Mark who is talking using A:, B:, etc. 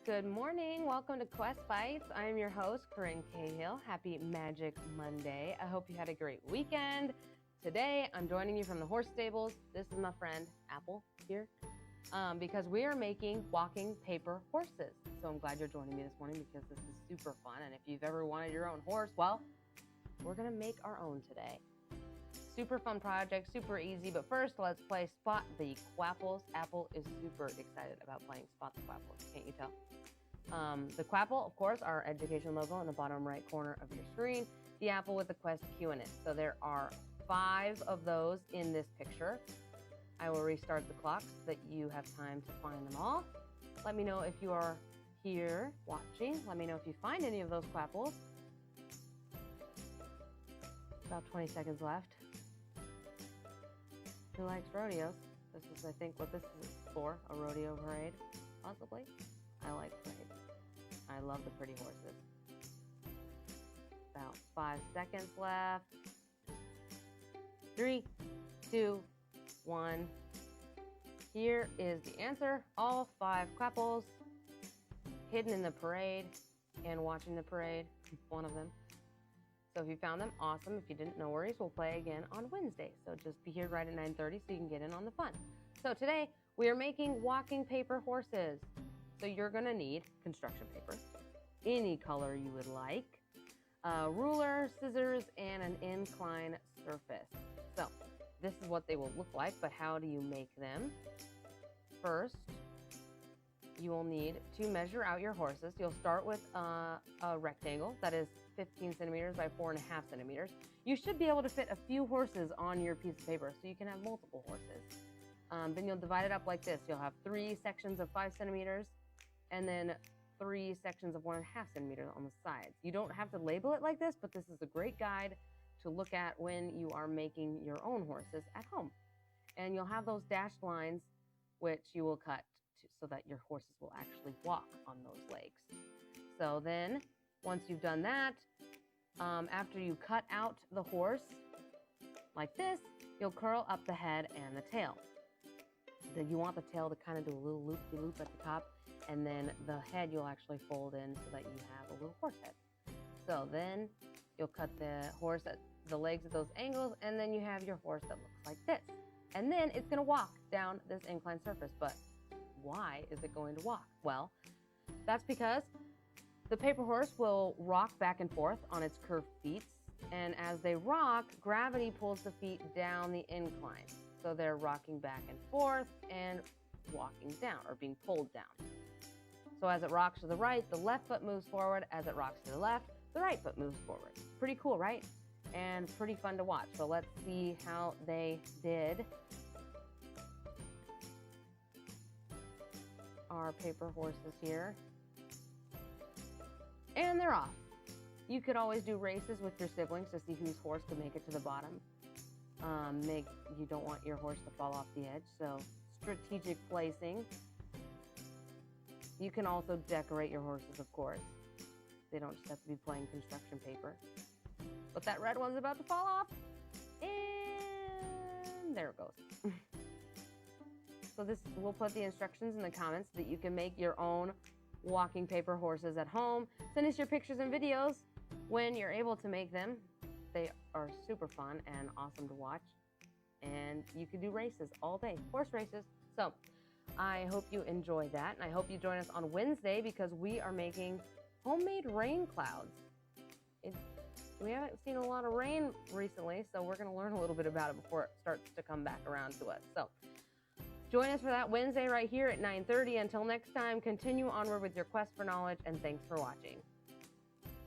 A: Good morning. Welcome to Quest Bites. I am your host, Corinne Cahill. Happy Magic Monday. I hope you had a great weekend. Today, I'm joining you from the horse stables. This is my friend Apple here because we are making walking paper horses. So I'm glad you're joining me this morning because this is super fun. And if you've ever wanted your own horse, well, we're going to make our own today. Super fun project, super easy. But first, let's play Spot the Quapples. Apple is super excited about playing Spot the Quapples. Can't you tell? The Quapple, of course, our education logo in the bottom right corner of your screen. The apple with the Quest Q in it. So there are 5 of those in this picture. I will restart the clock so that you have time to find them all. Let me know if you are here watching. Let me know if you find any of those Quapples. About 20 seconds left. Who likes rodeos? This is, I think, what this is for, a rodeo parade, possibly. I like parades. I love the pretty horses. About 5 seconds left. 3, 2, 1. Here is the answer. All 5 Quapples hidden in the parade and watching the parade, one of them. So if you found them, awesome. If you didn't, no worries. We'll play again on Wednesday. So just be here right at 9:30 so you can get in on the fun. So today we are making walking paper horses. So you're gonna need construction paper, any color you would like, a ruler, scissors, and an incline surface. So this is what they will look like, but how do you make them? First, you will need to measure out your horses. You'll start with a rectangle that is 15 centimeters by 4.5 centimeters. You should be able to fit a few horses on your piece of paper, so you can have multiple horses. Then you'll divide it up like this. You'll have 3 sections of 5 centimeters, and then 3 sections of 1.5 centimeters on the sides. You don't have to label it like this, but this is a great guide to look at when you are making your own horses at home. And you'll have those dashed lines, which you will cut so that your horses will actually walk on those legs. So then, once you've done that, after you cut out the horse like this, you'll curl up the head and the tail. Then you want the tail to kind of do a little loop-de-loop at the top, and then the head you'll actually fold in so that you have a little horse head. So then you'll cut the horse at the legs at those angles, and then you have your horse that looks like this. And then it's gonna walk down this inclined surface. But why is it going to walk? Well, that's because the paper horse will rock back and forth on its curved feet, and as they rock, gravity pulls the feet down the incline. So they're rocking back and forth and walking down, or being pulled down. So as it rocks to the right, the left foot moves forward. As it rocks to the left, the right foot moves forward. Pretty cool, right? And pretty fun to watch. So let's see how they did. Our paper horses here. And they're off. You could always do races with your siblings to see whose horse can make it to the bottom. You don't want your horse to fall off the edge, so strategic placing. You can also decorate your horses, of course. They don't just have to be plain construction paper. But that red one's about to fall off, and there it goes. So we'll put the instructions in the comments so that you can make your own walking paper horses at home. Send us your pictures and videos when you're able to make them. They are super fun and awesome to watch. And you can do races all day, horse races. So I hope you enjoy that. And I hope you join us on Wednesday because we are making homemade rain clouds. We haven't seen a lot of rain recently, so we're going to learn a little bit about it before it starts to come back around to us. So join us for that Wednesday right here at 9:30. Until next time, continue onward with your quest for knowledge, and thanks for watching.